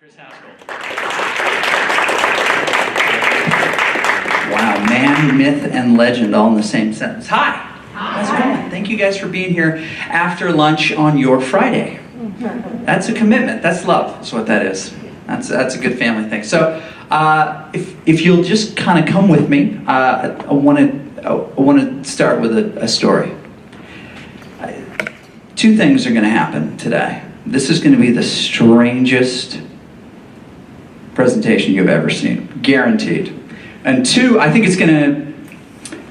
Haskell. Wow, man, myth, and legend all in the same sentence. Hi. How's it going? Thank you guys for being here after lunch on your Friday. That's a commitment. That's love. That's what that is. That's a good family thing. So, if you'll just kind of come with me, I want to start with a story. Two things are going to happen today. This is going to be the strangest presentation you've ever seen, guaranteed. And two, I think it's going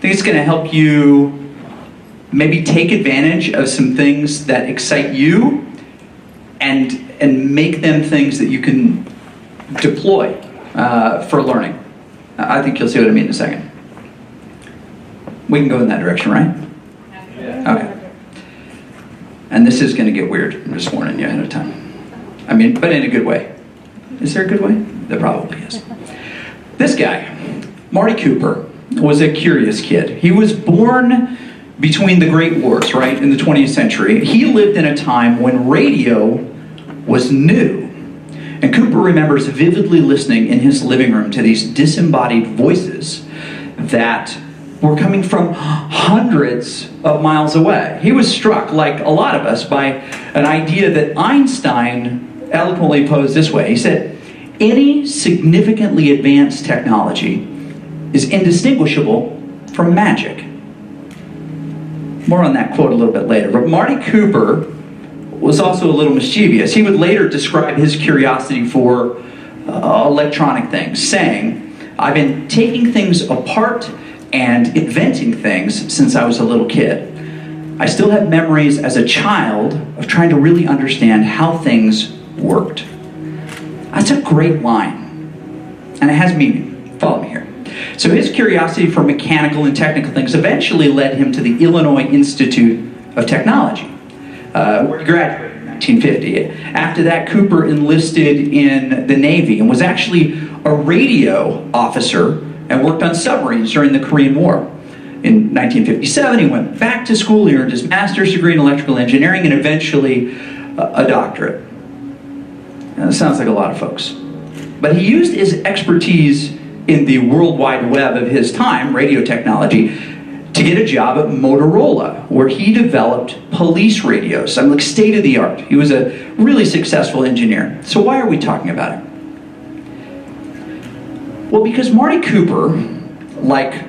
to help you maybe take advantage of some things that excite you and make them things that you can deploy for learning. I think you'll see what I mean in a second. We can go in that direction, right? Yeah. Okay. And this is going to get weird. I'm just warning you ahead of time. I mean, but in a good way. Is there a good way? There probably is. This guy, Marty Cooper, was a curious kid. He was born between the Great Wars, right, in the 20th century. He lived in a time when radio was new. And Cooper remembers vividly listening in his living room to these disembodied voices that were coming from hundreds of miles away. He was struck, like a lot of us, by an idea that Einstein eloquently posed this way. He said, any significantly advanced technology is indistinguishable from magic. More on that quote a little bit later. But Marty Cooper was also a little mischievous. He would later describe his curiosity for electronic things, saying, I've been taking things apart and inventing things since I was a little kid. I still have memories as a child of trying to really understand how things worked. That's a great line, and it has meaning. Follow me here. So his curiosity for mechanical and technical things eventually led him to the Illinois Institute of Technology, where he graduated in 1950. After that, Cooper enlisted in the Navy and was actually a radio officer and worked on submarines during the Korean War. In 1957, he went back to school. He earned his master's degree in electrical engineering and eventually a doctorate. Now, that sounds like a lot of folks. But he used his expertise in the World Wide Web of his time, radio technology, to get a job at Motorola, where he developed police radios. I'm like state of the art. He was a really successful engineer. So why are we talking about it? Well, because Marty Cooper, like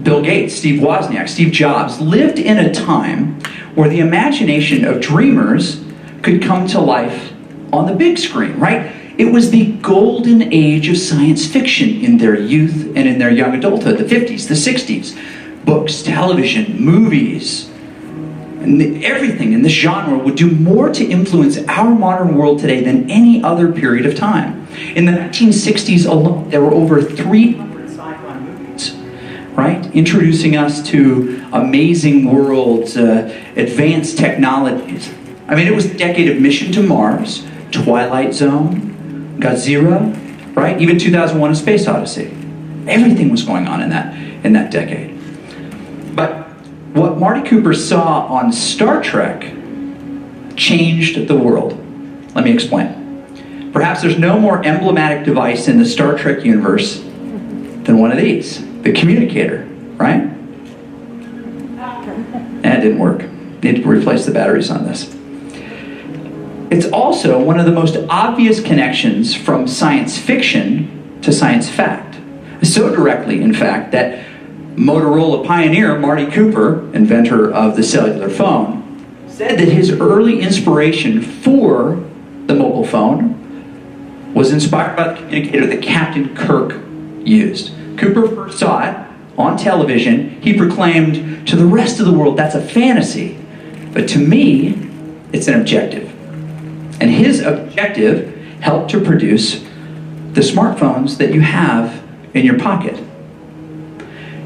Bill Gates, Steve Wozniak, Steve Jobs, lived in a time where the imagination of dreamers could come to life on the big screen, right? It was the golden age of science fiction in their youth and in their young adulthood, the 50s, the 60s. Books, television, movies, and everything in this genre would do more to influence our modern world today than any other period of time. In the 1960s alone, there were over 300 sci-fi movies, right? Introducing us to amazing worlds, advanced technologies. I mean, it was the decade of Mission to Mars, Twilight Zone, Godzilla, right? Even 2001: A Space Odyssey. Everything was going on in that decade. But what Marty Cooper saw on Star Trek changed the world. Let me explain. Perhaps there's no more emblematic device in the Star Trek universe than one of these, the communicator, right? That didn't work. Need to replace the batteries on this. It's also one of the most obvious connections from science fiction to science fact. So directly, in fact, that Motorola pioneer Marty Cooper, inventor of the cellular phone, said that his early inspiration for the mobile phone was inspired by the communicator that Captain Kirk used. Cooper first saw it on television. He proclaimed to the rest of the world, that's a fantasy. But to me, it's an objective. And his objective helped to produce the smartphones that you have in your pocket.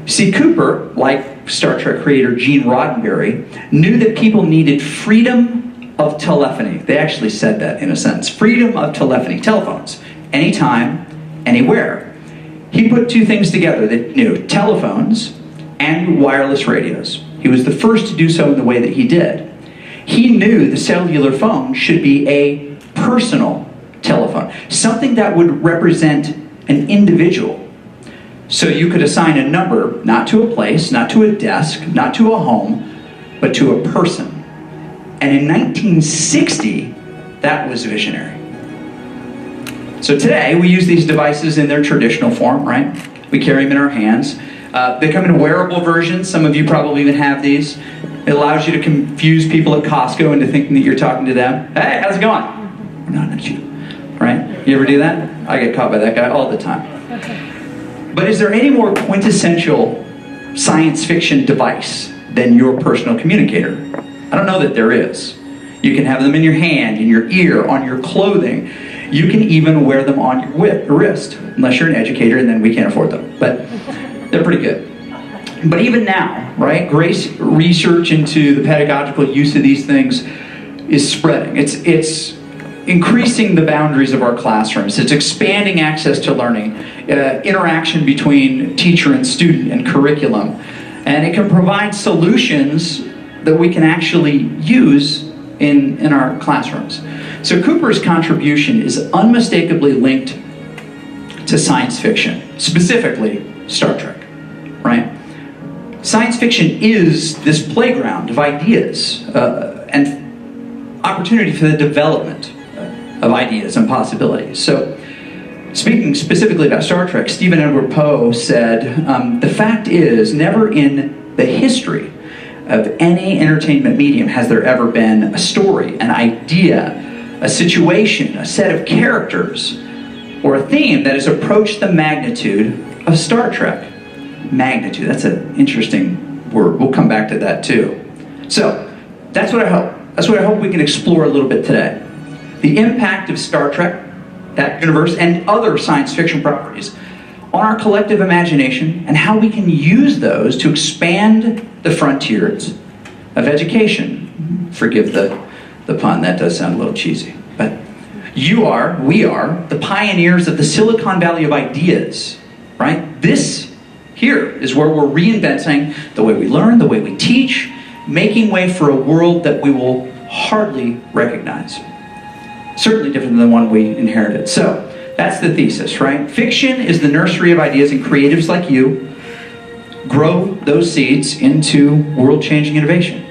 See, Cooper, like Star Trek creator Gene Roddenberry, knew that people needed freedom of telephony. They actually said that in a sentence. Freedom of telephony. Telephones. Anytime, anywhere. He put two things together that he knew. Telephones and wireless radios. He was the first to do so in the way that he did. He knew the cellular phone should be a personal telephone. Something that would represent an individual. So you could assign a number, not to a place, not to a desk, not to a home, but to a person. And in 1960, that was visionary. So today, we use these devices in their traditional form, right? We carry them in our hands. They come in wearable versions. Some of you probably even have these. It allows you to confuse people at Costco into thinking that you're talking to them. Hey, how's it going? Not you, right? You ever do that? I get caught by that guy all the time. But is there any more quintessential science fiction device than your personal communicator? I don't know that there is. You can have them in your hand, in your ear, on your clothing. You can even wear them on your wrist, unless you're an educator, and then we can't afford them. But they're pretty good. But even now, right, research into the pedagogical use of these things is spreading. It's increasing the boundaries of our classrooms. It's expanding access to learning, interaction between teacher and student and curriculum. And it can provide solutions that we can actually use in our classrooms. So Cooper's contribution is unmistakably linked to science fiction, specifically Star Trek, right? Science fiction is this playground of ideas and opportunity for the development of ideas and possibilities. So speaking specifically about Star Trek, Stephen Edward Poe said, the fact is, never in the history of any entertainment medium has there ever been a story, an idea, a situation, a set of characters, or a theme that has approached the magnitude of Star Trek. Magnitude, that's an interesting word. We'll come back to that too. So, that's what I hope. That's what I hope we can explore a little bit today. The impact of Star Trek, that universe, and other science fiction properties on our collective imagination, and how we can use those to expand the frontiers of education. Forgive the pun, that does sound a little cheesy. But we are the pioneers of the Silicon Valley of ideas, right? This here is where we're reinventing the way we learn, the way we teach, making way for a world that we will hardly recognize. Certainly different than the one we inherited. So, that's the thesis, right? Fiction is the nursery of ideas, and creatives like you grow those seeds into world-changing innovation.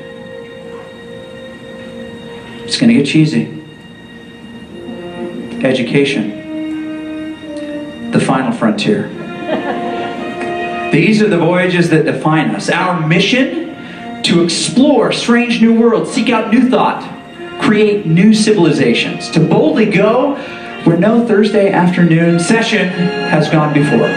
It's going to get cheesy. Education. The final frontier. These are the voyages that define us. Our mission: to explore strange new worlds, seek out new thought, create new civilizations, to boldly go where no Thursday afternoon session has gone before.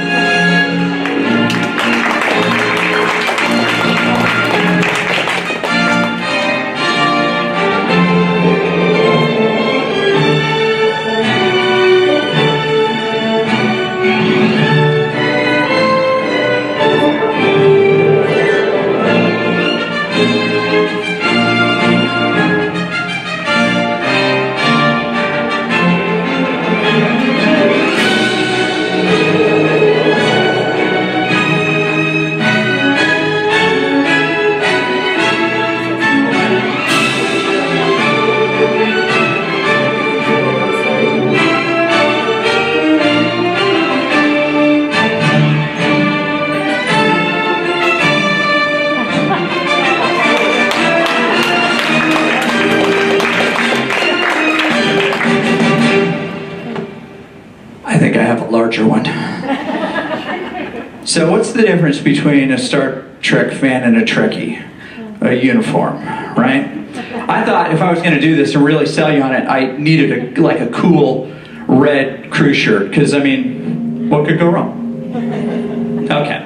Larger one. So what's the difference between a Star Trek fan and a Trekkie? A uniform, right? I thought if I was going to do this and really sell you on it, I needed a cool red crew shirt, because I mean, what could go wrong? Okay,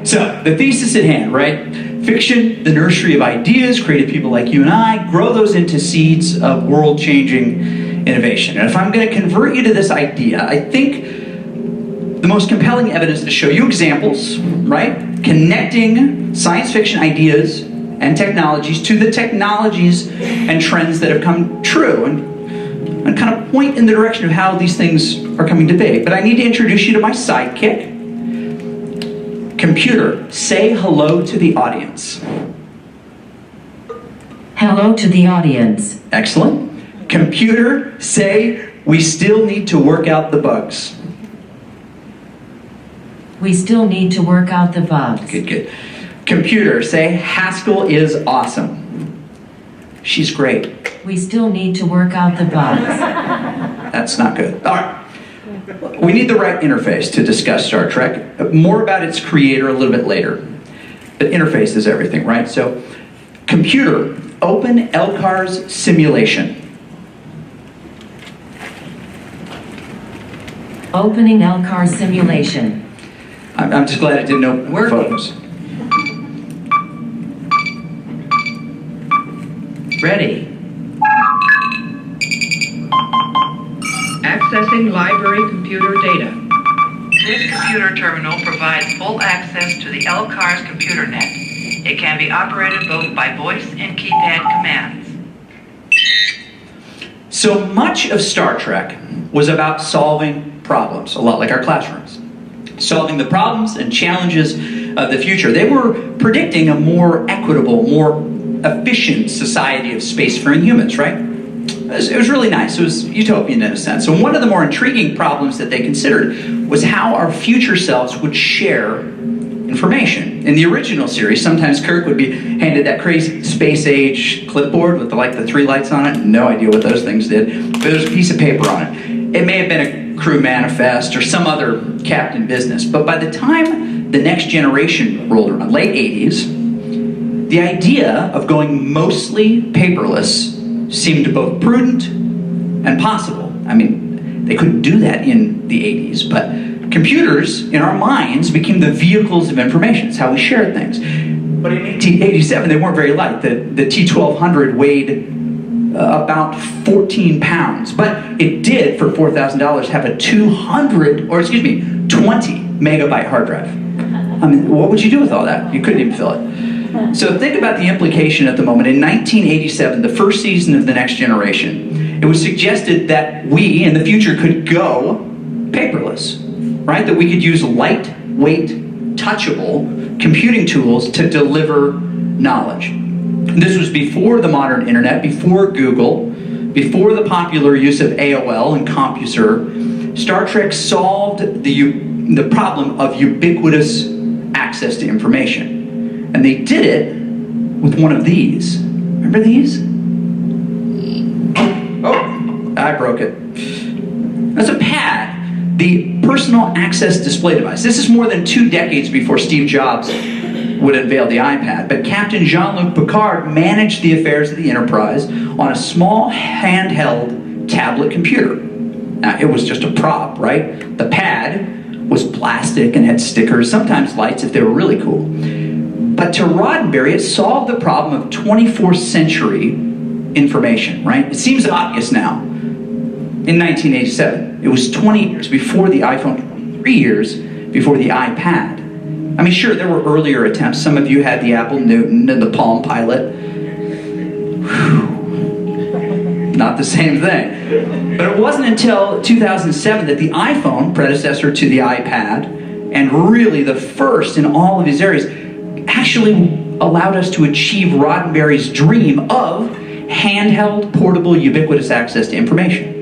so the thesis at hand, right? Fiction, the nursery of ideas, creative people like you and I, grow those into seeds of world-changing innovation. And if I'm going to convert you to this idea, I think the most compelling evidence to show you examples, right? Connecting science fiction ideas and technologies to the technologies and trends that have come true, and kind of point in the direction of how these things are coming to be. But I need to introduce you to my sidekick. Computer, say hello to the audience. Hello to the audience. Excellent. Computer, say We still need to work out the bugs. We still need to work out the bugs. Good, good. Computer, say, Haskell is awesome. She's great. We still need to work out the bugs. That's not good. All right. We need the right interface to discuss Star Trek. More about its creator a little bit later. But interface is everything, right? So, computer, open LCARS simulation. Opening LCAR simulation. I'm just glad I didn't know photos. Ready. Accessing library computer data. This computer terminal provides full access to the LCARS computer net. It can be operated both by voice and keypad commands. So much of Star Trek was about solving problems, a lot like our classrooms. Solving the problems and challenges of the future. They were predicting a more equitable, more efficient society of spacefaring humans, right? It was really nice. It was utopian in a sense. So one of the more intriguing problems that they considered was how our future selves would share information. In the original series, sometimes Kirk would be handed that crazy space-age clipboard with the 3 lights on it. No idea what those things did. But there was a piece of paper on it. It may have been a crew manifest or some other captain business. But by the time the Next Generation rolled around, late 80s, the idea of going mostly paperless seemed both prudent and possible. I mean, they couldn't do that in the 80s, but computers, in our minds, became the vehicles of information. It's how we shared things. But in 1887, they weren't very light. The T-1200 weighed about 14 pounds, but it did, for $4,000, have a 20 megabyte hard drive. I mean, what would you do with all that? You couldn't even fill it. So think about the implication at the moment. In 1987, the first season of The Next Generation, it was suggested that we, in the future, could go paperless, right? That we could use lightweight, touchable computing tools to deliver knowledge. This was before the modern internet, before Google, before the popular use of AOL and CompuServe. Star Trek solved the problem of ubiquitous access to information. And they did it with one of these. Remember these? Oh, I broke it. That's a pad, the personal access display device. This is more than 2 decades before Steve Jobs would unveil the iPad, but Captain Jean-Luc Picard managed the affairs of the Enterprise on a small handheld tablet computer. Now, it was just a prop, right? The pad was plastic and had stickers, sometimes lights if they were really cool. But to Roddenberry, it solved the problem of 24th century information, right? It seems obvious now. In 1987, it was 20 years before the iPhone, 23 years before the iPad. I mean, sure, there were earlier attempts. Some of you had the Apple Newton and the Palm Pilot. Whew. Not the same thing. But it wasn't until 2007 that the iPhone, predecessor to the iPad, and really the first in all of these areas, actually allowed us to achieve Roddenberry's dream of handheld, portable, ubiquitous access to information.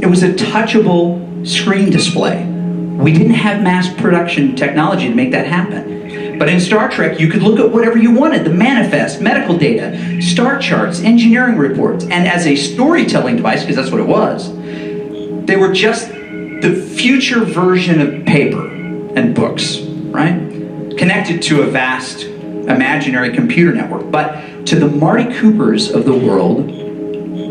It was a touchable screen display. We didn't have mass production technology to make that happen. But in Star Trek, you could look at whatever you wanted, the manifest, medical data, star charts, engineering reports, and as a storytelling device, because that's what it was, they were just the future version of paper and books, right? Connected to a vast imaginary computer network. But to the Marty Coopers of the world,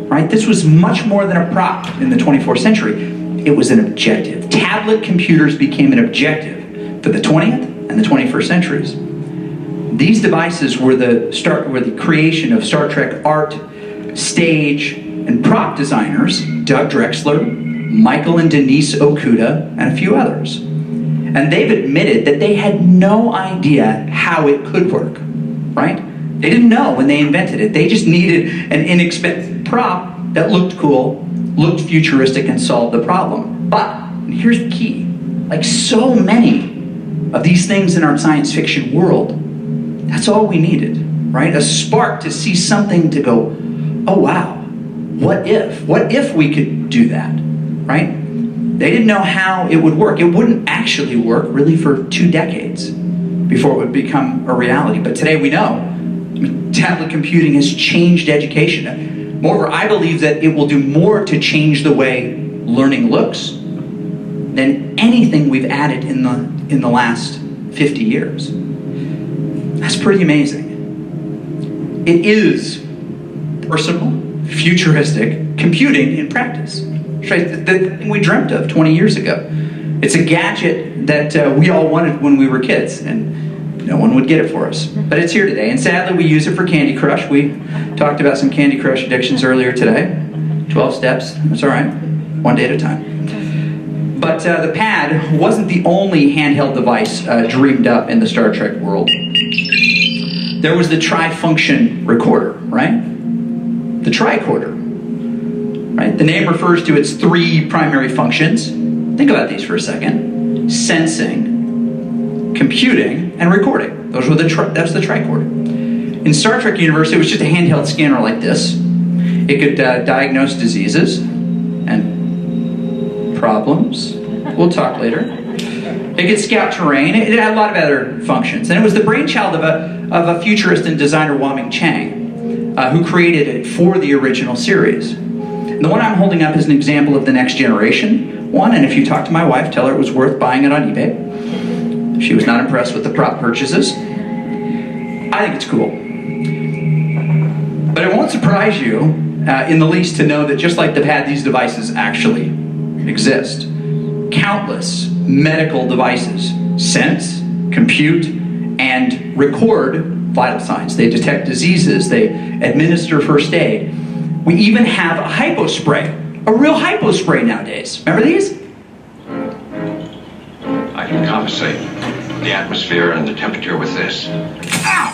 right, this was much more than a prop in the 24th century. It was an objective. Tablet computers became an objective for the 20th and the 21st centuries. These devices were the creation of Star Trek art, stage, and prop designers, Doug Drexler, Michael and Denise Okuda, and a few others. And they've admitted that they had no idea how it could work, right? They didn't know when they invented it. They just needed an inexpensive prop that looked cool, looked futuristic, and solved the problem. But, and here's the key, like so many of these things in our science fiction world, that's all we needed, right? A spark to see something to go, oh wow, what if? What if we could do that, right? They didn't know how it would work. It wouldn't actually work really for 2 decades before it would become a reality. But today we know. I mean, tablet computing has changed education. Moreover, I believe that it will do more to change the way learning looks than anything we've added in the last 50 years. That's pretty amazing. It is personal, futuristic computing in practice. Right? The thing we dreamt of 20 years ago. It's a gadget that we all wanted when we were kids, and no one would get it for us. But it's here today, and sadly we use it for Candy Crush. We talked about some Candy Crush addictions earlier today. 12 steps, that's all right, one day at a time. But the pad wasn't the only handheld device dreamed up in the Star Trek world. There was the tri-function recorder, right? The tricorder, right? The name refers to its 3 primary functions. Think about these for a second. Sensing, computing, and recording. That's the tricorder. In Star Trek universe, it was just a handheld scanner like this. It could diagnose diseases and problems. We'll talk later. It could scout terrain. It had a lot of other functions. And it was the brainchild of a futurist and designer, Wang Chang, who created it for the original series. And the one I'm holding up is an example of the next generation one, and if you talk to my wife, tell her it was worth buying it on eBay. She was not impressed with the prop purchases. I think it's cool. But it won't surprise you in the least to know that just like the pad, these devices actually exist. Countless medical devices sense, compute, and record vital signs. They detect diseases. They administer first aid. We even have a hypospray, a real hypospray nowadays. Remember these? I can compensate the atmosphere and the temperature with this. Ow!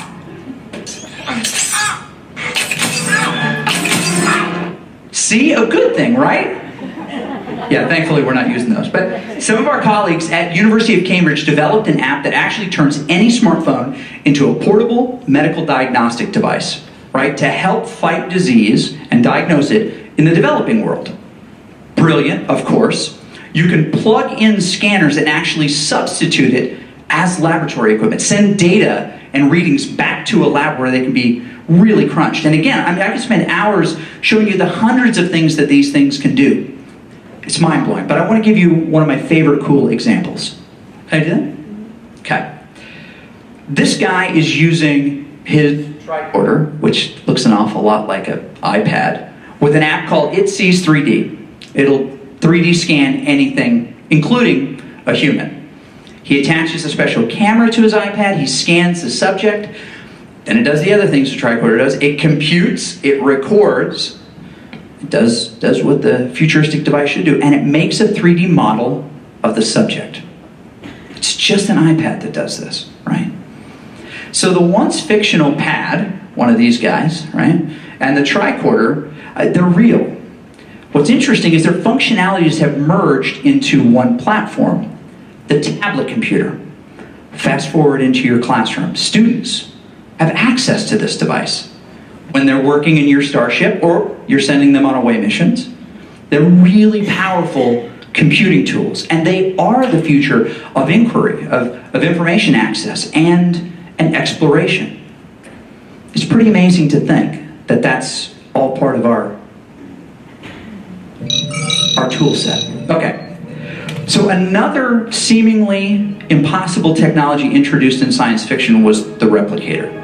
See, a good thing, right? Yeah, thankfully we're not using those. But some of our colleagues at University of Cambridge developed an app that actually turns any smartphone into a portable medical diagnostic device, right, to help fight disease and diagnose it in the developing world. Brilliant, of course. You can plug in scanners and actually substitute it as laboratory equipment, send data and readings back to a lab where they can be really crunched. And again, I mean, I could spend hours showing you the hundreds of things that these things can do. It's mind-blowing, but I want to give you one of my favorite cool examples. Can I do that? Okay. This guy is using his tricorder, which looks an awful lot like an iPad, with an app called It Sees 3D. It'll 3D scan anything, including a human. He attaches a special camera to his iPad, he scans the subject, then it does the other things the tricorder does. It computes, it records, it does what the futuristic device should do, and it makes a 3D model of the subject. It's just an iPad that does this, right? So the once fictional pad, one of these guys, right, and the tricorder, they're real. What's interesting is their functionalities have merged into one platform, the tablet computer. Fast forward into your classroom. Students have access to this device when they're working in your starship or you're sending them on away missions. They're really powerful computing tools, and they are the future of inquiry, of information access, and exploration. It's pretty amazing to think that that's all part of our tool set. Okay, so another seemingly impossible technology introduced in science fiction was the replicator.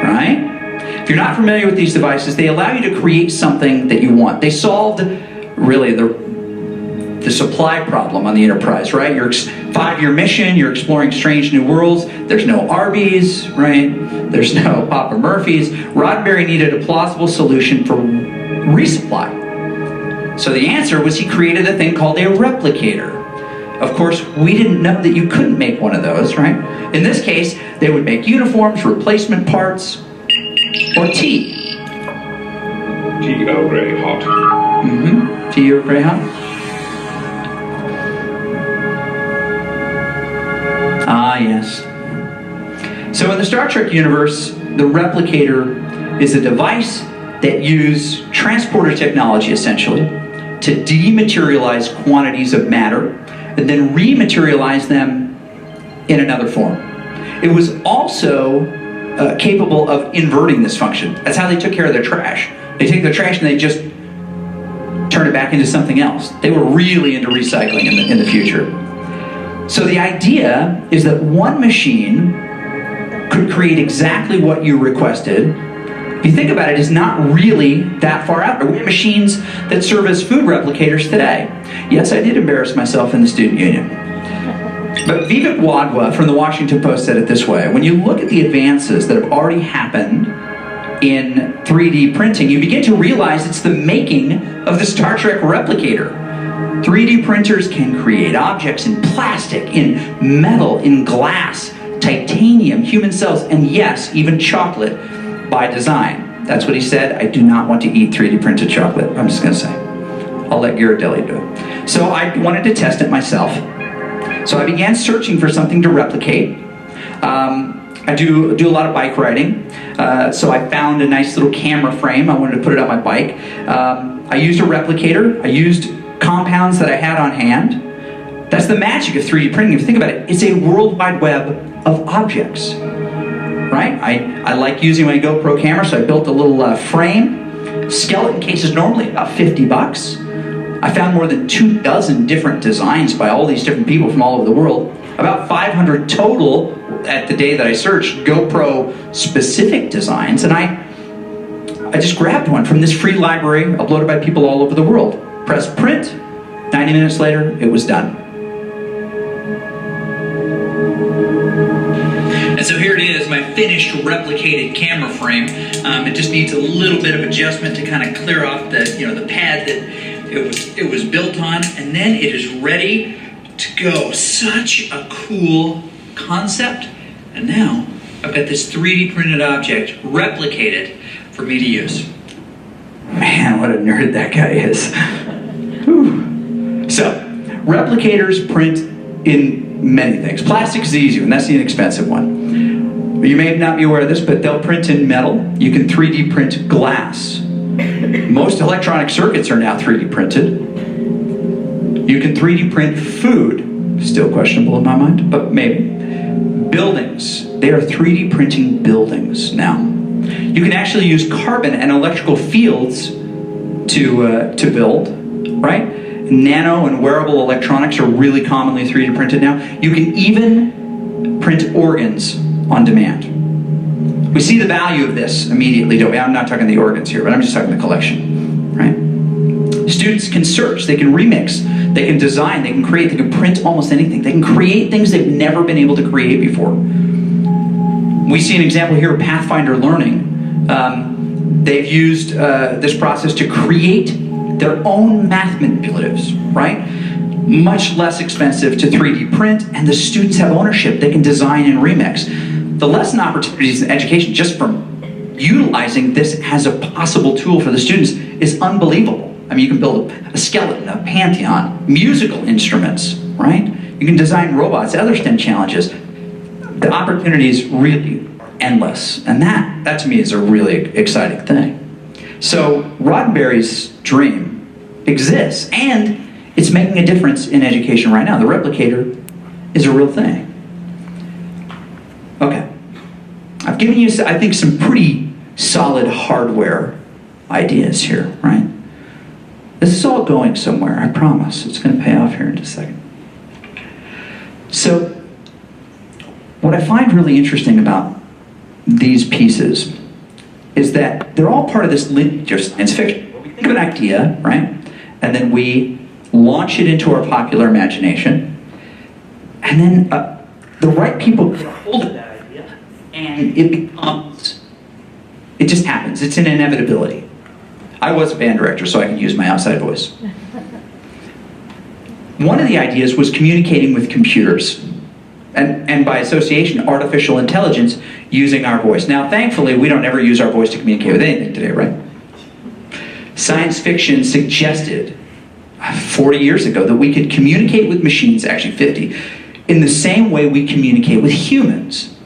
Right? If you're not familiar with these devices, they allow you to create something that you want. They solved really the supply problem on the Enterprise, right? Your 5-year mission, you're exploring strange new worlds. There's no Arby's, right? There's no Papa Murphy's. Roddenberry needed a plausible solution for resupply. So the answer was he created a thing called a replicator. Of course, we didn't know that you couldn't make one of those, right? In this case, they would make uniforms, replacement parts, or tea. Tea Earl Grey hot. Mm-hmm. Tea Earl Grey hot. Ah, yes. So in the Star Trek universe, the replicator is a device that use transporter technology, essentially, to dematerialize quantities of matter and then rematerialize them in another form. It was also capable of inverting this function. That's how they took care of their trash. They take their trash and they just turn it back into something else. They were really into recycling in the future. So the idea is that one machine could create exactly what you requested. If you think about it, it's not really that far out. We have machines that serve as food replicators today. Yes, I did embarrass myself in the student union. But Vivek Wadhwa from the Washington Post said it this way: when you look at the advances that have already happened in 3D printing, you begin to realize it's the making of the Star Trek replicator. 3D printers can create objects in plastic, in metal, in glass, titanium, human cells, and yes, even chocolate by design. That's what he said. I do not want to eat 3D printed chocolate, I'm just going to say. I'll let Ghirardelli do it. So I wanted to test it myself. So I began searching for something to replicate. I do a lot of bike riding, so I found a nice little camera frame. I wanted to put it on my bike. I used a replicator. I used compounds that I had on hand. That's the magic of 3D printing. If you think about it, it's a world wide web of objects, right? I like using my GoPro camera, so I built a little frame. Skeleton case is normally about $50. I found more than 24 different designs by all these different people from all over the world. About 500 total at the day that I searched GoPro specific designs, and I just grabbed one from this free library uploaded by people all over the world. Pressed print, 90 minutes later, it was done. And so here it is, my finished replicated camera frame. It just needs a little bit of adjustment to kind of clear off the pad that it was built on, and then it is ready to go. Such a cool concept. And now I've got this 3D printed object replicated for me to use. Man, what a nerd that guy is. Whew. So, replicators print in many things. Plastic is the easy one, that's the inexpensive one. You may not be aware of this, but they'll print in metal. You can 3D print glass. Most electronic circuits are now 3D printed. You can 3D print food. Still questionable in my mind, but maybe. Buildings. They are 3D printing buildings now. You can actually use carbon and electrical fields to build, right? Nano and wearable electronics are really commonly 3D printed now. You can even print organs on demand. We see the value of this immediately, don't we? I'm not talking the organs here, but I'm just talking the collection, right? Students can search, they can remix, they can design, they can create, they can print almost anything. They can create things they've never been able to create before. We see an example here of Pathfinder Learning. They've used this process to create their own math manipulatives, right? Much less expensive to 3D print, and the students have ownership. They can design and remix. The lesson opportunities in education just from utilizing this as a possible tool for the students is unbelievable. I mean, you can build a skeleton, a pantheon, musical instruments, right? You can design robots, other STEM challenges. The opportunities really are endless, and that to me is a really exciting thing. So Roddenberry's dream exists, and it's making a difference in education right now. The replicator is a real thing. Okay. I've given you, I think, some pretty solid hardware ideas here, right? This is all going somewhere, I promise. It's going to pay off here in just a second. So, what I find really interesting about these pieces is that they're all part of this lineage of science fiction. We think of an idea, right? And then we launch it into our popular imagination. And then the right people get a hold of that idea, and it just happens. It's an inevitability. I was a band director, so I can use my outside voice. One of the ideas was communicating with computers, and by association, artificial intelligence using our voice. Now, thankfully, we don't ever use our voice to communicate with anything today, right? Science fiction suggested 40 years ago that we could communicate with machines, actually 50, in the same way we communicate with humans.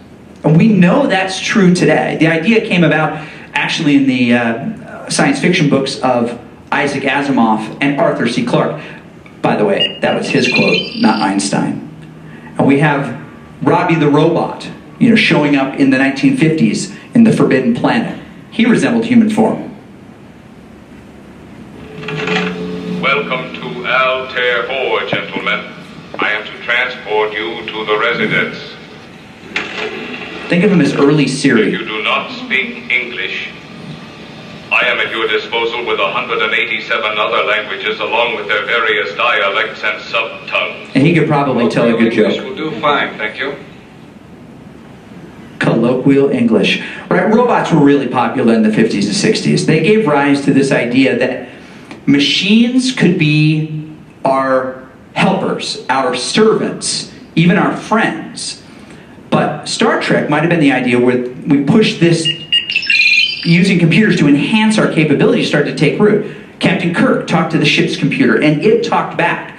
And we know that's true today. The idea came about actually in the science fiction books of Isaac Asimov and Arthur C. Clarke. By the way, that was his quote, not Einstein. And we have Robbie the robot, showing up in the 1950s in The Forbidden Planet. He resembled human form. Welcome to Altair 4, gentlemen. I am to transport you to the residence. Think of him as early If Siri. you do not speak English, I am at your disposal with 187 other languages along with their various dialects and subtongues. And he could probably tell a good English joke. will do fine, thank you. Colloquial English. Right? Robots were really popular in the 50s and 60s. They gave rise to this idea that machines could be our helpers, our servants, even our friends. But Star Trek might have been the idea where we pushed this, using computers to enhance our capabilities, started to take root. Captain Kirk talked to the ship's computer, and it talked back.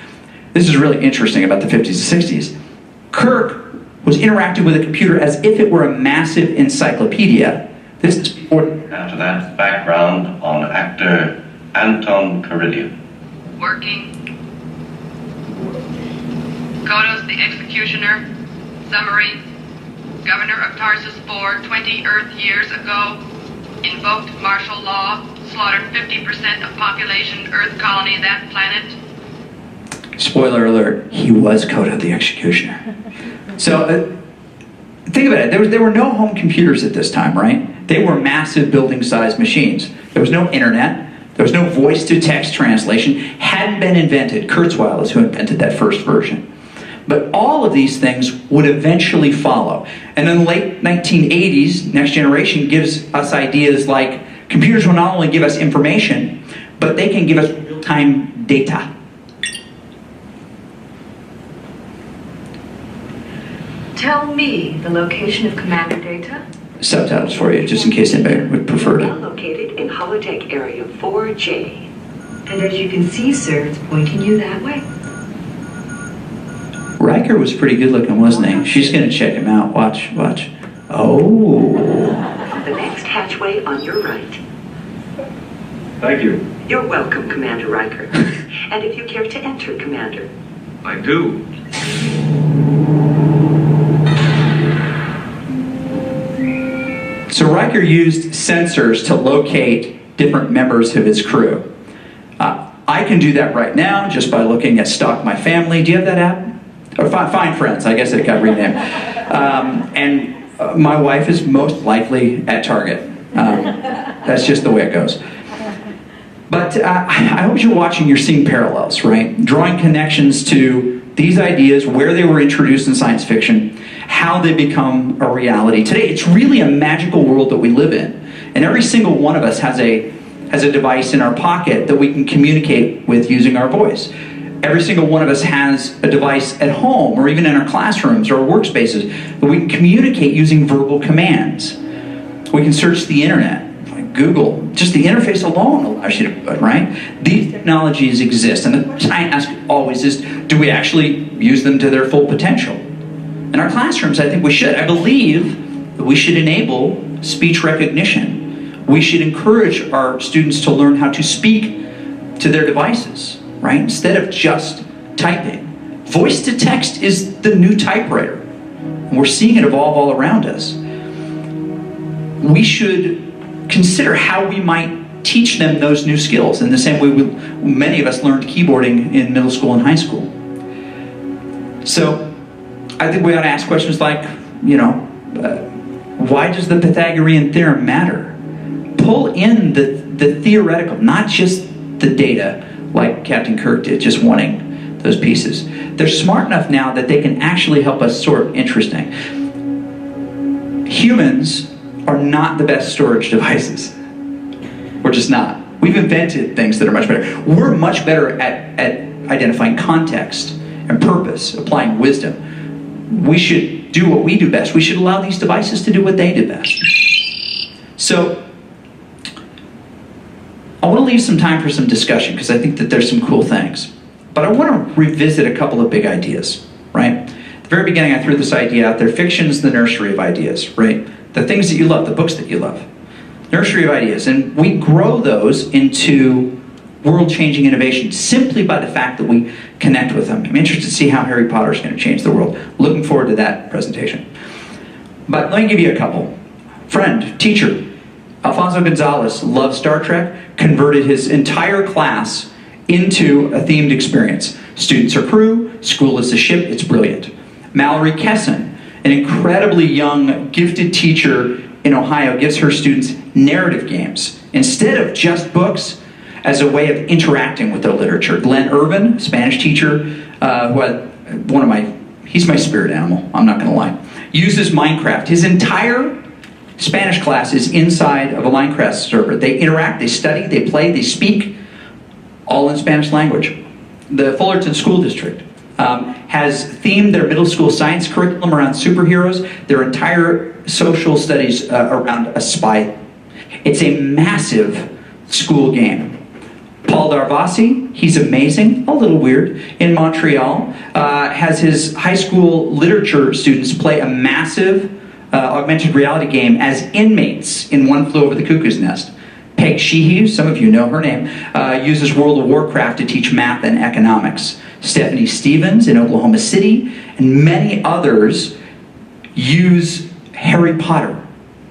This is really interesting about the 50s and 60s. Kirk was interacting with a computer as if it were a massive encyclopedia. This is before... After that, background on actor Anton Carillion. Working. Kodos the Executioner. Summary. Governor of Tarsus IV, 20 Earth years ago, invoked martial law, slaughtered 50% of population Earth colony that planet. Spoiler alert, he was Kodo the Executioner. So, think about it. There were no home computers at this time, right? They were massive building-sized machines. There was no internet. There was no voice-to-text translation. Hadn't been invented. Kurzweil is who invented that first version. But all of these things would eventually follow. And in the late 1980s, Next Generation gives us ideas like computers will not only give us information, but they can give us real-time data. Tell me the location of Commander Data. Subtitles for you, just in case anybody would prefer Well to. located in holodeck area 4J. And as you can see, sir, it's pointing you that way. Riker was pretty good looking, wasn't he? She's going to check him out. Watch, watch. Oh. The next hatchway on your right. Thank you. You're welcome, Commander Riker. And if you care to enter, Commander. I do. So Riker used sensors to locate different members of his crew. I can do that right now just by looking at Stalk My Family. Do you have that app? Or Find Friends, I guess it got renamed. And my wife is most likely at Target. That's just the way it goes. But I hope you're watching, you're seeing parallels, right? Drawing connections to these ideas, where they were introduced in science fiction, how they become a reality. Today, it's really a magical world that we live in. And every single one of us has a device in our pocket that we can communicate with using our voice. Every single one of us has a device at home or even in our classrooms or our workspaces that we can communicate using verbal commands. We can search the internet, like Google. Just the interface alone allows you to do it, right? These technologies exist, and the question I ask always is, do we actually use them to their full potential? In our classrooms, I think we should. I believe that we should enable speech recognition. We should encourage our students to learn how to speak to their devices, right? Instead of just typing. Voice to text is the new typewriter. And we're seeing it evolve all around us. We should consider how we might teach them those new skills in the same way many of us learned keyboarding in middle school and high school. So I think we ought to ask questions like, why does the Pythagorean theorem matter? Pull in the theoretical, not just the data, like Captain Kirk did, just wanting those pieces. They're smart enough now that they can actually help us sort interesting. Humans are not the best storage devices. We're just not. We've invented things that are much better. We're much better at identifying context and purpose, applying wisdom. We should do what we do best. We should allow these devices to do what they do best. So, I want to leave some time for some discussion because I think that there's some cool things. But I want to revisit a couple of big ideas, right? At the very beginning, I threw this idea out there. Fiction is the nursery of ideas, right? The things that you love, the books that you love. Nursery of ideas. And we grow those into world-changing innovation simply by the fact that we connect with them. I'm interested to see how Harry Potter is going to change the world. Looking forward to that presentation. But let me give you a couple. Friend, teacher, Alfonso Gonzalez loves Star Trek, converted his entire class into a themed experience. Students are crew, school is the ship, it's brilliant. Mallory Kesson, an incredibly young, gifted teacher in Ohio, gives her students narrative games instead of just books as a way of interacting with their literature. Glenn Irvin, Spanish teacher, he's my spirit animal, I'm not gonna lie, uses Minecraft. His entire Spanish class is inside of a Minecraft server. They interact, they study, they play, they speak, all in Spanish language. The Fullerton School District has themed their middle school science curriculum around superheroes, their entire social studies around a spy. It's a massive school game. Paul Darvasi, he's amazing, a little weird, in Montreal, has his high school literature students play a massive augmented reality game as inmates in One Flew Over the Cuckoo's Nest. Peg Sheehy, some of you know her name, uses World of Warcraft to teach math and economics. Stephanie Stevens in Oklahoma City, and many others use Harry Potter,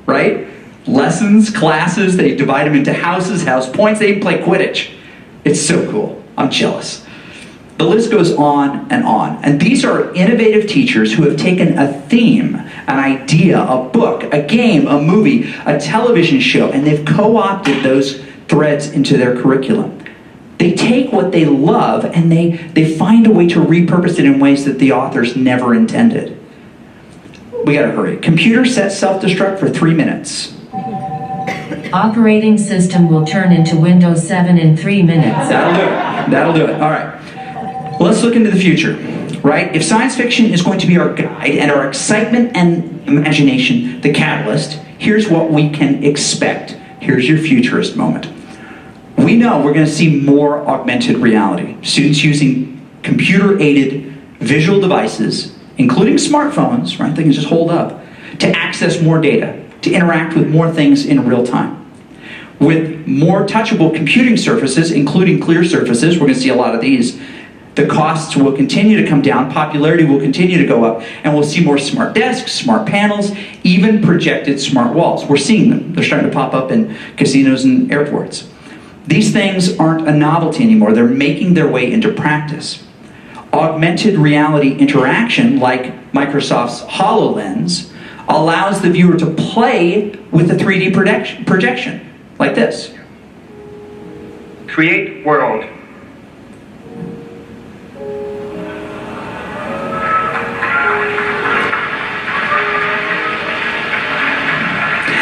right? Lessons, classes, they divide them into houses, house points, they even play Quidditch. It's so cool. I'm jealous. The list goes on. And these are innovative teachers who have taken a theme, an idea, a book, a game, a movie, a television show, and they've co-opted those threads into their curriculum. They take what they love and they find a way to repurpose it in ways that the authors never intended. We gotta hurry. Computer set self-destruct for 3 minutes. Operating system will turn into Windows 7 in 3 minutes. That'll do it. All right. Well, let's look into the future, right? If science fiction is going to be our guide and our excitement and imagination, the catalyst, here's what we can expect. Here's your futurist moment. We know we're going to see more augmented reality. Students using computer-aided visual devices, including smartphones, right? They can just hold up, to access more data, to interact with more things in real time. With more touchable computing surfaces, including clear surfaces, we're going to see a lot of these, the costs will continue to come down, popularity will continue to go up, and we'll see more smart desks, smart panels, even projected smart walls. We're seeing them. They're starting to pop up in casinos and airports. These things aren't a novelty anymore. They're making their way into practice. Augmented reality interaction, like Microsoft's HoloLens, allows the viewer to play with a 3D projection, like this. Create world.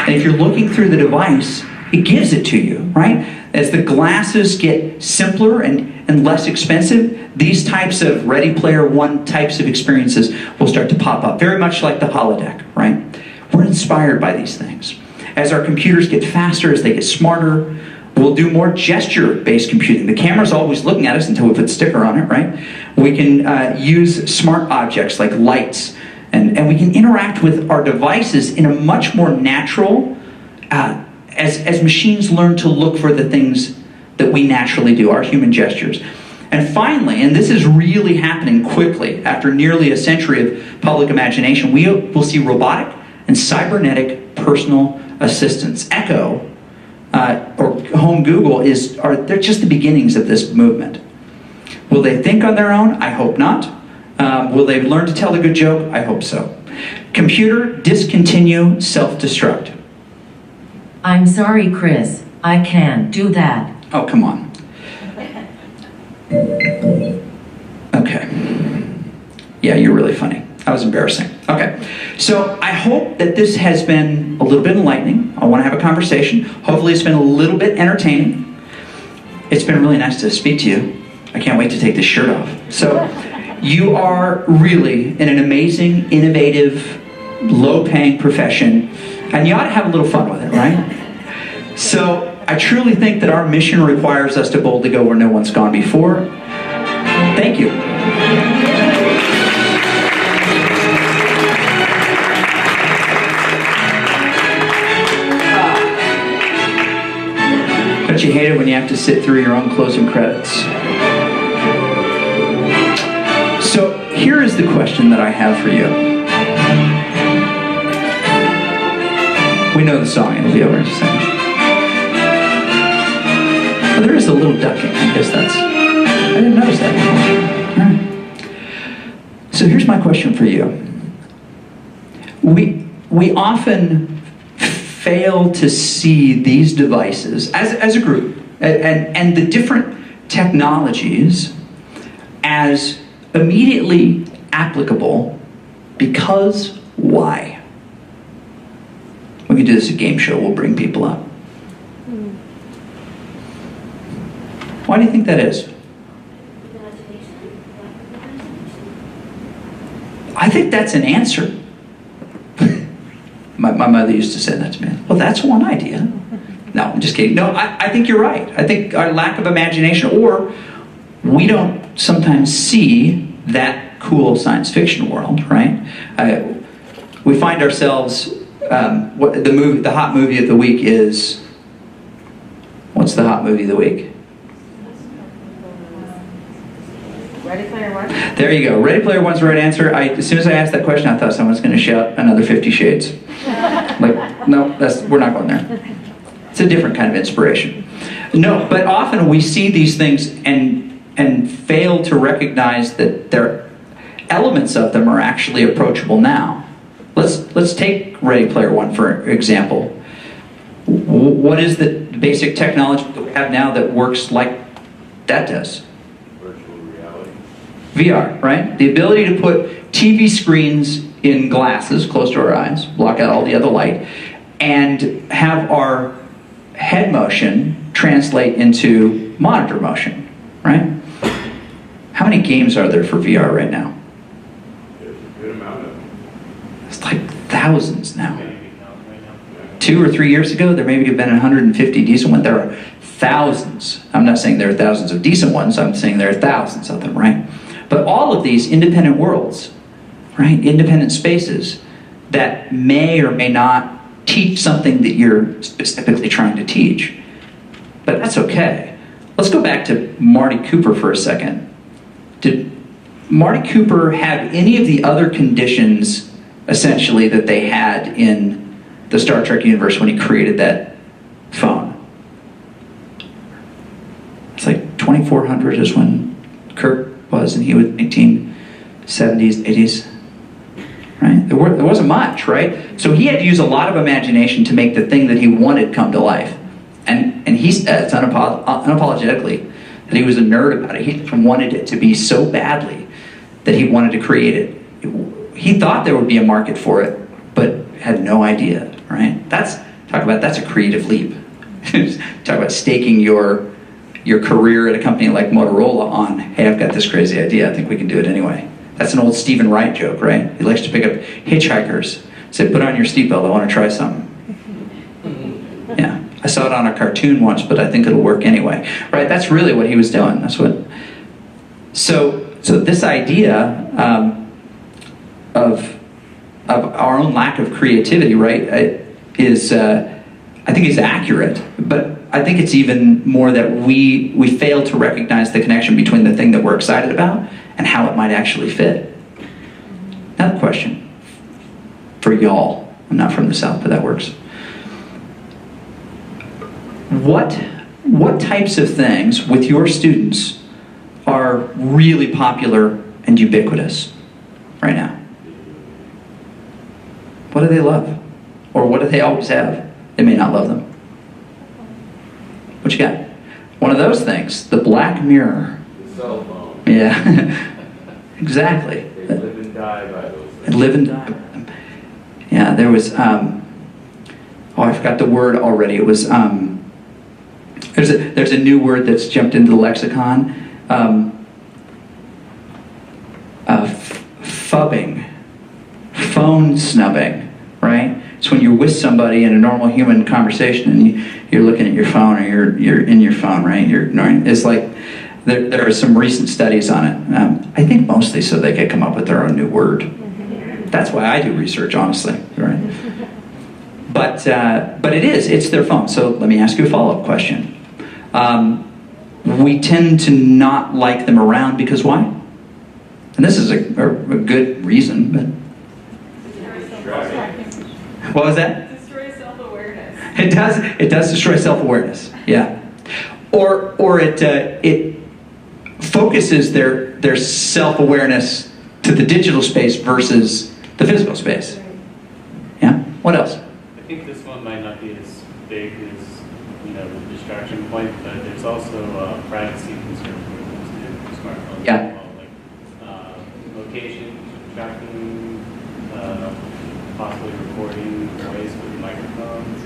And if you're looking through the device, it gives it to you, right? As the glasses get simpler and less expensive, these types of Ready Player One types of experiences will start to pop up, very much like the holodeck, right? We're inspired by these things. As our computers get faster, as they get smarter, we'll do more gesture-based computing. The camera's always looking at us until we put a sticker on it, right? We can use smart objects like lights, and we can interact with our devices in a much more natural, as machines learn to look for the things that we naturally do, our human gestures. And finally, and this is really happening quickly, after nearly a century of public imagination, we will see robotic and cybernetic personal assistants. Echo, or Home Google, they're just the beginnings of this movement. Will they think on their own? I hope not. Will they learn to tell a good joke? I hope so. Computer, discontinue, self-destruct. I'm sorry, Chris. I can't do that. Oh, come on. Okay. Yeah, you're really funny. That was embarrassing. Okay. So I hope that this has been a little bit enlightening. I want to have a conversation. Hopefully it's been a little bit entertaining. It's been really nice to speak to you. I can't wait to take this shirt off. So you are really in an amazing, innovative, low-paying profession, and you ought to have a little fun with it, right? So I truly think that our mission requires us to boldly go where no one's gone before. Thank you. Don't you hate it when you have to sit through your own closing credits? So here is the question that I have for you. We know the song, it'll be over in a second. Well, there is a little ducking. I guess I didn't notice that before. All right. So here's my question for you. We often fail to see these devices as a group and the different technologies as immediately applicable because why? We can do this at a game show. We'll bring people up. Why do you think that is? I think that's an answer. My mother used to say that to me. Well, that's one idea. No, I'm just kidding. No, I think you're right. I think our lack of imagination, or we don't sometimes see that cool science fiction world, right? We find ourselves, the hot movie of the week is, what's the hot movie of the week? Ready Player One? There you go. Ready Player One's the right answer. As soon as I asked that question, I thought someone was going to shout another 50 Shades. Like, no, we're not going there. It's a different kind of inspiration. No, but often we see these things and fail to recognize that elements of them are actually approachable now. Let's take Ready Player One for example. What is the basic technology that we have now that works like that does? VR, right? The ability to put TV screens in glasses close to our eyes, block out all the other light, and have our head motion translate into monitor motion, right? How many games are there for VR right now? There's a good amount of them. It's like thousands now. 2 or 3 years ago, there maybe have been 150 decent ones. There are thousands. I'm not saying there are thousands of decent ones, I'm saying there are thousands of them, right? But all of these independent worlds, right? Independent spaces that may or may not teach something that you're specifically trying to teach. But that's okay. Let's go back to Marty Cooper for a second. Did Marty Cooper have any of the other conditions, essentially, that they had in the Star Trek universe when he created that phone? It's like 2400 is when Kirk was, and he was 1970s, 80s, right? There wasn't much, right? So he had to use a lot of imagination to make the thing that he wanted come to life. And he says unapologetically that he was a nerd about it. He wanted it to be so badly that he wanted to create it. He thought there would be a market for it, but had no idea, right? That's a creative leap. Talk about staking your career at a company like Motorola on, hey, I've got this crazy idea, I think we can do it anyway. That's an old Stephen Wright joke, right? He likes to pick up hitchhikers, say, put on your seatbelt, I want to try something. Yeah, I saw it on a cartoon once, but I think it'll work anyway. Right, that's really what he was doing. That's what. So this idea of our own lack of creativity, right, is, I think is accurate, but I think it's even more that we fail to recognize the connection between the thing that we're excited about and how it might actually fit. Another question for y'all. I'm not from the South, but that works. What types of things with your students are really popular and ubiquitous right now? What do they love? Or what do they always have? They may not love them. What you got? One of those things, the black mirror. The cell phone. Yeah, exactly. They live and die by those things. They live and die by them. Yeah, there was, I forgot the word already. It was, there's a new word that's jumped into the lexicon. Phubbing, phone snubbing, right? It's when you're with somebody in a normal human conversation and you're looking at your phone, or you're in your phone, right? You're ignoring. It's like there are some recent studies on it. I think mostly so they could come up with their own new word. That's why I do research, honestly, right? But it's their phone. So let me ask you a follow-up question. we tend to not like them around because why? And this is a good reason, but... What was that? Destroy self-awareness. It does destroy self-awareness, yeah. Or it focuses their self-awareness to the digital space versus the physical space. Yeah, what else? I think this one might not be as big as, the distraction point, but there's also privacy concerns when it comes to smartphones. Yeah. As well, like location, tracking, possibly recording voice with microphones.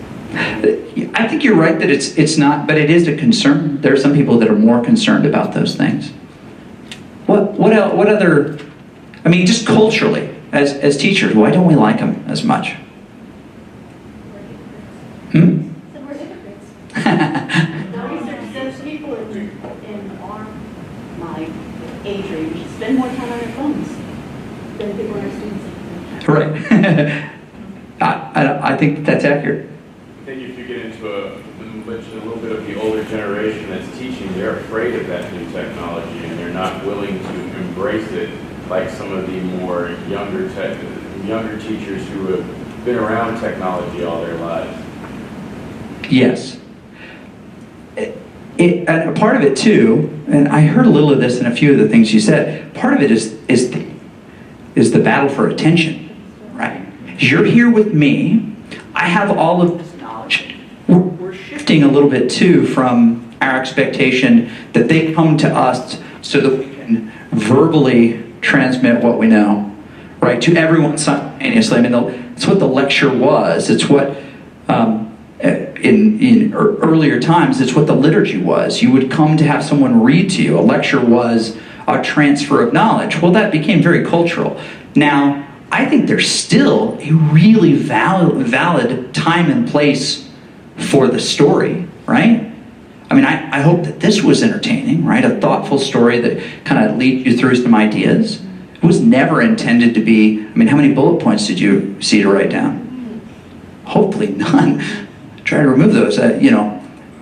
I think you're right that it's not, but it is a concern. There are some people that are more concerned about those things. What else? What other? I mean, just culturally, as teachers, why don't we like them as much? So we're hypocrites. The research says people in my age range spend more time on their phones than people in our students. Right. I think that's accurate. I think if you get into a little bit of the older generation that's teaching, they're afraid of that new technology and they're not willing to embrace it like some of the more younger teachers who have been around technology all their lives. Yes. And a part of it too, and I heard a little of this in a few of the things you said, part of it is the battle for attention, right? You're here with me, I have all of this knowledge. We're shifting a little bit too from our expectation that they come to us so that we can verbally transmit what we know, right, to everyone simultaneously. I mean, it's what the lecture was. It's what, in earlier times, it's what the liturgy was. You would come to have someone read to you. A lecture was a transfer of knowledge. Well, that became very cultural. Now, I think there's still a really valid time and place for the story, right? I mean, I hope that this was entertaining, right? A thoughtful story that kind of leads you through some ideas. It was never intended to be, I mean, how many bullet points did you see to write down? Hopefully none. Try to remove those.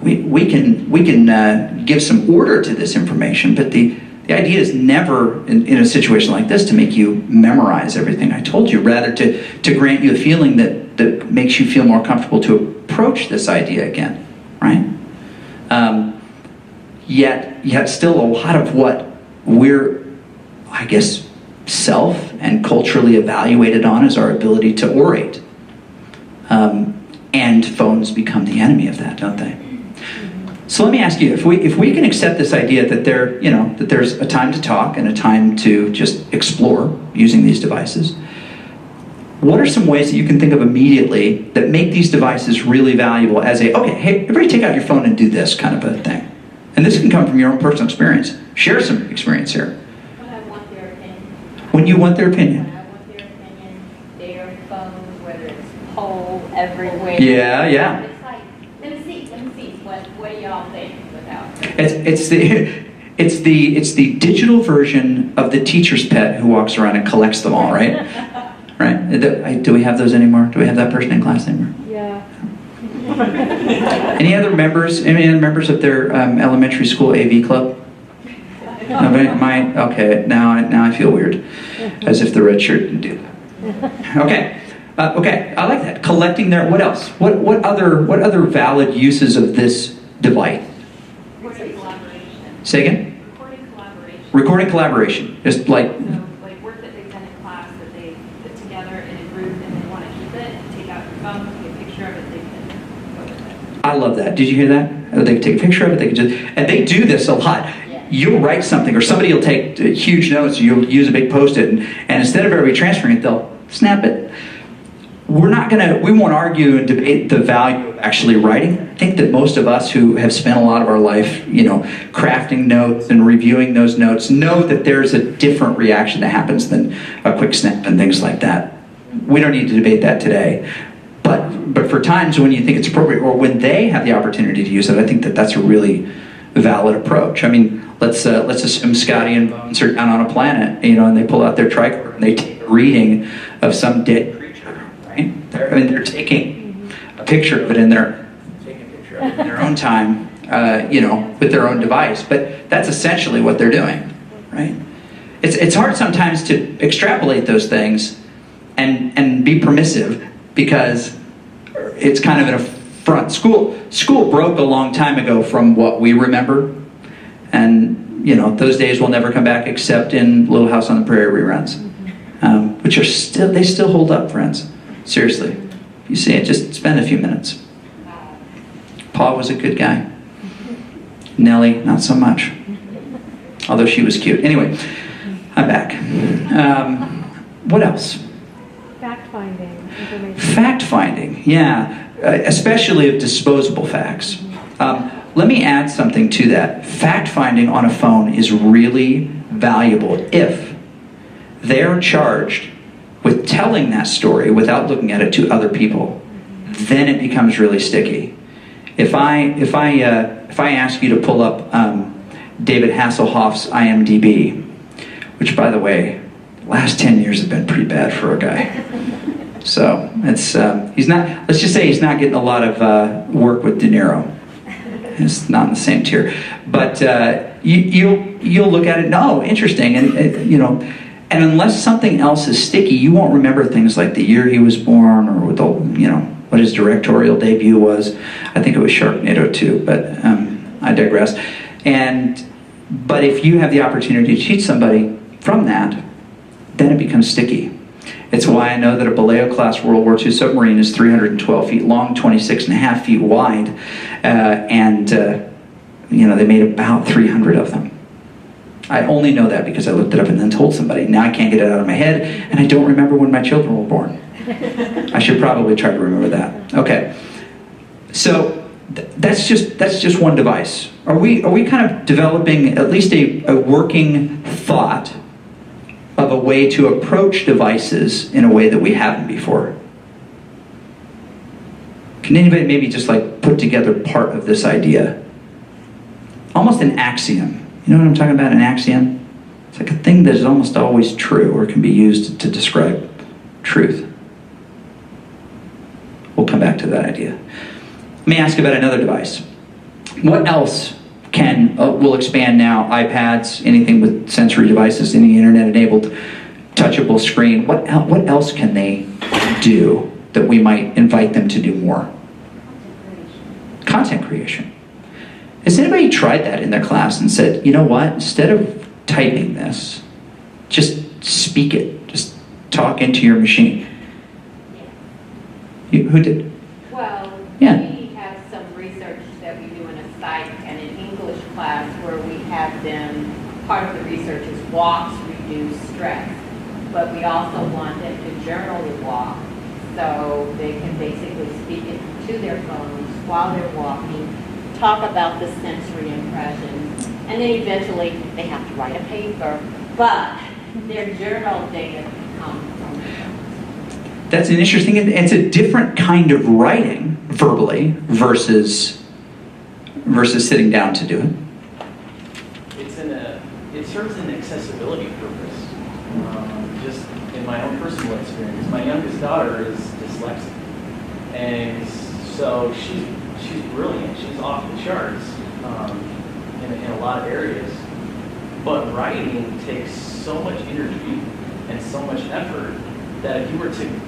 We can give some order to this information, but the idea is never, in a situation like this, to make you memorize everything I told you, rather to grant you a feeling that makes you feel more comfortable to approach this idea again, right? Yet still a lot of what we're, I guess, self and culturally evaluated on is our ability to orate. And phones become the enemy of that, don't they? So let me ask you, if we can accept this idea that that there's a time to talk and a time to just explore using these devices, what are some ways that you can think of immediately that make these devices really valuable as okay, hey, everybody take out your phone and do this kind of a thing? And this can come from your own personal experience. Share some experience here. When I want their opinion. When you want their opinion. When I want their opinion, their phones, whether it's poll everywhere. Yeah. It's like, let me see. What do y'all think without? It's the digital version of the teacher's pet who walks around and collects them all, right? Right? Do we have those anymore? Do we have that person in class anymore? Yeah. Any other members of their elementary school AV club? Nobody? Okay, now I feel weird. As if the red shirt didn't do that. Okay. Okay, I like that. Collecting their, what else? What other valid uses of this device? Recording collaboration. Say again? Recording collaboration. Recording collaboration. Just like... So, like work that they've done in class that they put together in a group and they want to keep it, take out your phone, take a picture of it, they can go with it. I love that. Did you hear that? They can take a picture of it, they can just... And they do this a lot. Yeah. You'll write something, or somebody will take huge notes, you'll use a big Post-it, and instead of everybody transferring it, they'll snap it. We won't argue and debate the value of actually writing. I think that most of us who have spent a lot of our life, crafting notes and reviewing those notes, know that there's a different reaction that happens than a quick snap and things like that. We don't need to debate that today. But for times when you think it's appropriate, or when they have the opportunity to use it, I think that that's a really valid approach. I mean, let's assume Scotty and Bones are down on a planet, and they pull out their tricorder and they take a reading of some dead creature. They're taking a picture of it in their own time, with their own device. But that's essentially what they're doing, right? It's hard sometimes to extrapolate those things and be permissive, because it's kind of an affront. School broke a long time ago from what we remember, and those days will never come back except in Little House on the Prairie reruns, which they still hold up, friends. Seriously, if you see it, just spend a few minutes. Paul was a good guy. Nellie, not so much. Although she was cute. Anyway, I'm back. What else? Fact-finding information. Fact-finding, yeah. Especially of disposable facts. Let me add something to that. Fact-finding on a phone is really valuable if they're charged with telling that story without looking at it to other people. Then it becomes really sticky. If I ask you to pull up David Hasselhoff's IMDb, which, by the way, last 10 years have been pretty bad for a guy. So it's he's not. Let's just say he's not getting a lot of work with De Niro. It's not in the same tier. But you'll look at it. No, interesting, and and unless something else is sticky, you won't remember things like the year he was born, or with what his directorial debut was. I think it was Sharknado 2, but I digress. But if you have the opportunity to teach somebody from that, then it becomes sticky. It's why I know that a Baleo-class World War II submarine is 312 feet long, 26.5 feet wide, and they made about 300 of them. I only know that because I looked it up and then told somebody. Now I can't get it out of my head, and I don't remember when my children were born. I should probably try to remember that. Okay, so that's just one device. Are we kind of developing at least a working thought of a way to approach devices in a way that we haven't before? Can anybody maybe just put together part of this idea? Almost an axiom. You know what I'm talking about, an axiom? It's like a thing that is almost always true or can be used to describe truth. We'll come back to that idea. Let me ask about another device. What else we'll expand now, iPads, anything with sensory devices, any internet-enabled touchable screen. What else can they do that we might invite them to do more? Content creation. Has anybody tried that in their class and said, you know what, instead of typing this, just speak it, just talk into your machine? Who did? Well, yeah. We have some research that we do in a psych and an English class where we have them, part of the research is walks reduce stress, but we also want them to journal the walk so they can basically speak it to their phones while they're walking, talk about the sensory impressions, and then eventually they have to write a paper, but their journal data comes from the phones. That's an interesting, it's a different kind of writing verbally versus sitting down to do it. It serves an accessibility purpose. Just in my own personal experience, my youngest daughter is dyslexic, and so she's brilliant. She's off the charts in a lot of areas. But writing takes so much energy and so much effort that if you were to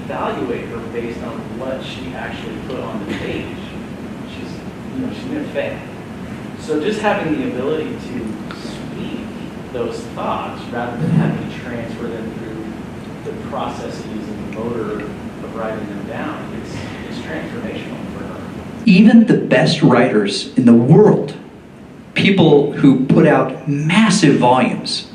evaluate her based on what she actually put on the page, she's going to fail. So just having the ability to speak those thoughts rather than having to transfer them through the processes and the motor of writing them down, it's transformational for her. Even the best writers in the world, people who put out massive volumes,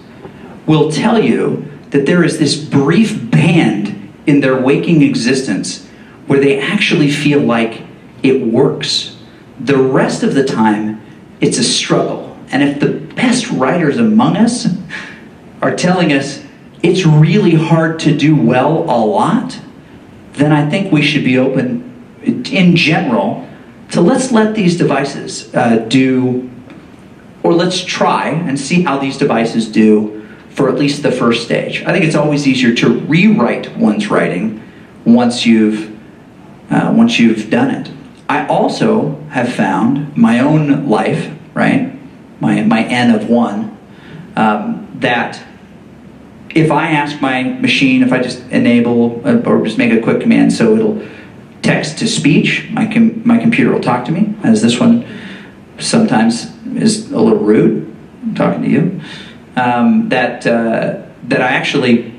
will tell you that there is this brief band in their waking existence where they actually feel like it works. The rest of the time, it's a struggle. And if the best writers among us are telling us it's really hard to do well a lot, then I think we should be open, in general, to let's let these devices do, or let's try and see how these devices do for at least the first stage. I think it's always easier to rewrite one's writing once you've done it. I also have found my own life, right? My N of 1, that if I ask my machine, if I just enable or just make a quick command so it'll text to speech, my computer will talk to me, as this one sometimes is a little rude, talking to you, that I actually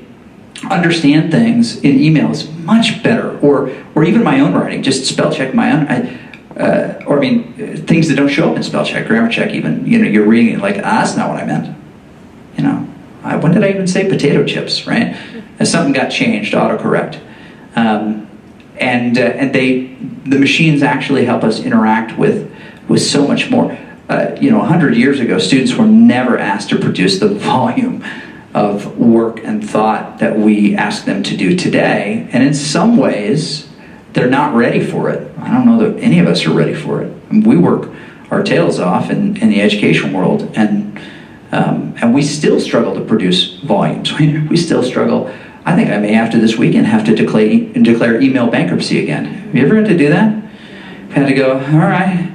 understand things in emails much better, or even my own writing, just spell check my own, things that don't show up in spell check, grammar check even, you're reading it like, that's not what I meant, when did I even say potato chips, right? And something got changed, autocorrect. The machines actually help us interact with so much more. 100 years ago, students were never asked to produce the volume of work and thought that we ask them to do today. And in some ways, they're not ready for it. I don't know that any of us are ready for it. We work our tails off in the education world, and we still struggle to produce volumes. We still struggle. I think I may, after this weekend, have to declare email bankruptcy again. Have you ever had to do that? Had to go, all right,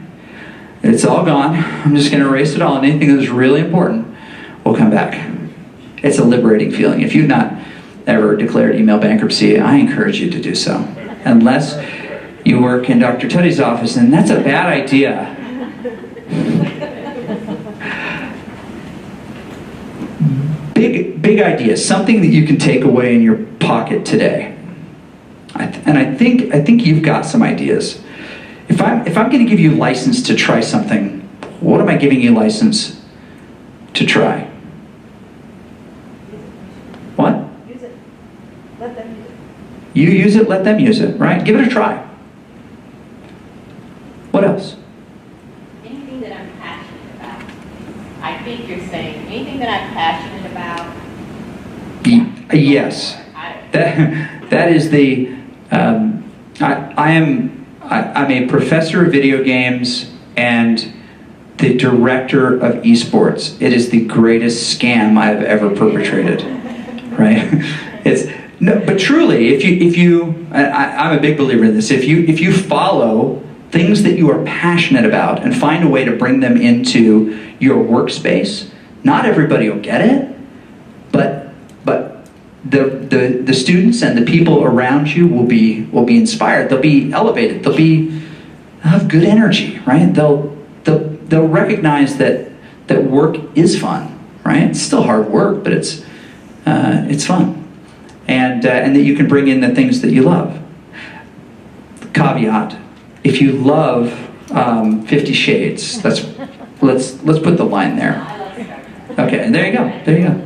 it's all gone. I'm just going to erase it all, and anything that was really important will come back. It's a liberating feeling. If you've not ever declared email bankruptcy, I encourage you to do so. Unless you work in Dr. Tutty's office, and that's a bad idea. Big ideas, something that you can take away in your pocket today. I think you've got some ideas. If I'm going to give you license to try something, what am I giving you license to try? What? Use it. Let them use it. You use it, let them use it, right? Give it a try. What else? Anything that I'm passionate about. I think you're saying anything that I'm passionate about. Yes. That is the. I'm a professor of video games and the director of esports. It is the greatest scam I've ever perpetrated. Right? But truly, if you, I'm a big believer in this. If you follow things that you are passionate about and find a way to bring them into your workspace, not everybody will get it, but the students and the people around you will be inspired. They'll be elevated. They'll have good energy, right? They'll recognize that work is fun, right? It's still hard work, but it's fun, and that you can bring in the things that you love. Caveat: if you love 50 Shades, let's put the line there. Okay, and there you go. There you go.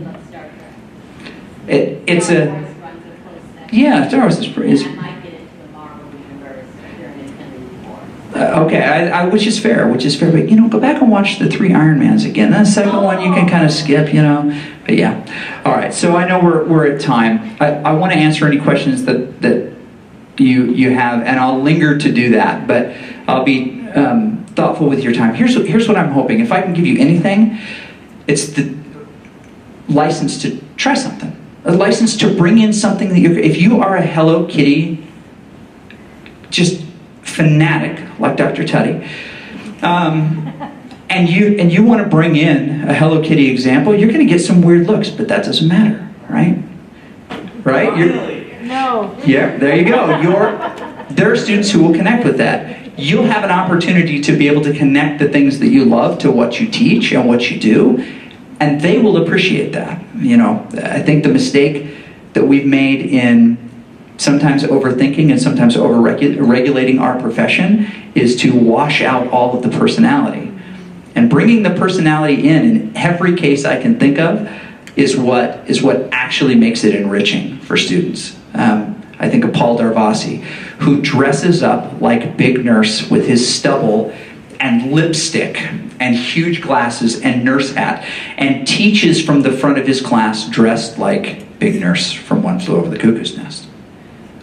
It's a Star Wars is. Okay, which is fair. But go back and watch the 3 Iron Mans again. That second one you can kind of skip, But yeah, all right. So I know we're at time. I want to answer any questions that you have, and I'll linger to do that. But I'll be thoughtful with your time. Here's what I'm hoping. If I can give you anything, it's the license to try something. A license to bring in something that if you are a Hello Kitty just fanatic like Dr. Tutty, and you want to bring in a Hello Kitty example, you're going to get some weird looks, but that doesn't matter, right? Right? No. Yeah, there you go. There are students who will connect with that. You'll have an opportunity to be able to connect the things that you love to what you teach and what you do, and they will appreciate that. I think the mistake that we've made in sometimes overthinking and sometimes over-regulating our profession is to wash out all of the personality. And bringing the personality in every case I can think of is what actually makes it enriching for students. I think of Paul Darvasi, who dresses up like Big Nurse with his stubble and lipstick and huge glasses and nurse hat, and teaches from the front of his class dressed like Big Nurse from One Flew Over the Cuckoo's Nest.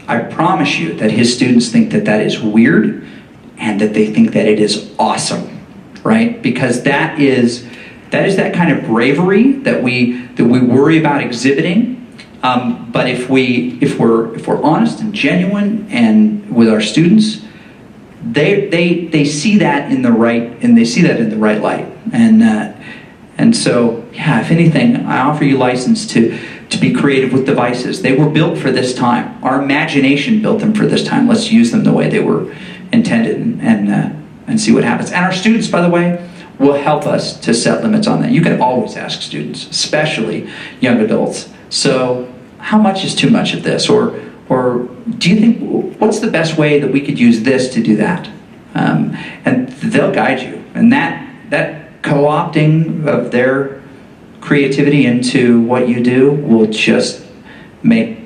I promise you that his students think that is weird, and that they think that it is awesome, right? Because that is that kind of bravery that we worry about exhibiting. But if we're honest and genuine and with our students, they see that in the right, and they see that in the right light. And so, yeah, if anything, I offer you license to be creative with devices. They were built for this time. Our imagination built them for this time. Let's use them the way they were intended and see what happens. And our students, by the way, will help us to set limits on that. You can always ask students, especially young adults. So how much is too much of this? Or do you think, what's the best way that we could use this to do that? And they'll guide you. And that co-opting of their creativity into what you do will just make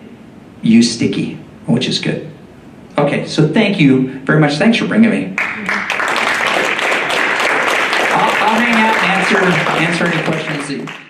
you sticky, which is good. Okay, so thank you very much. Thanks for bringing me. I'll hang out and answer any questions that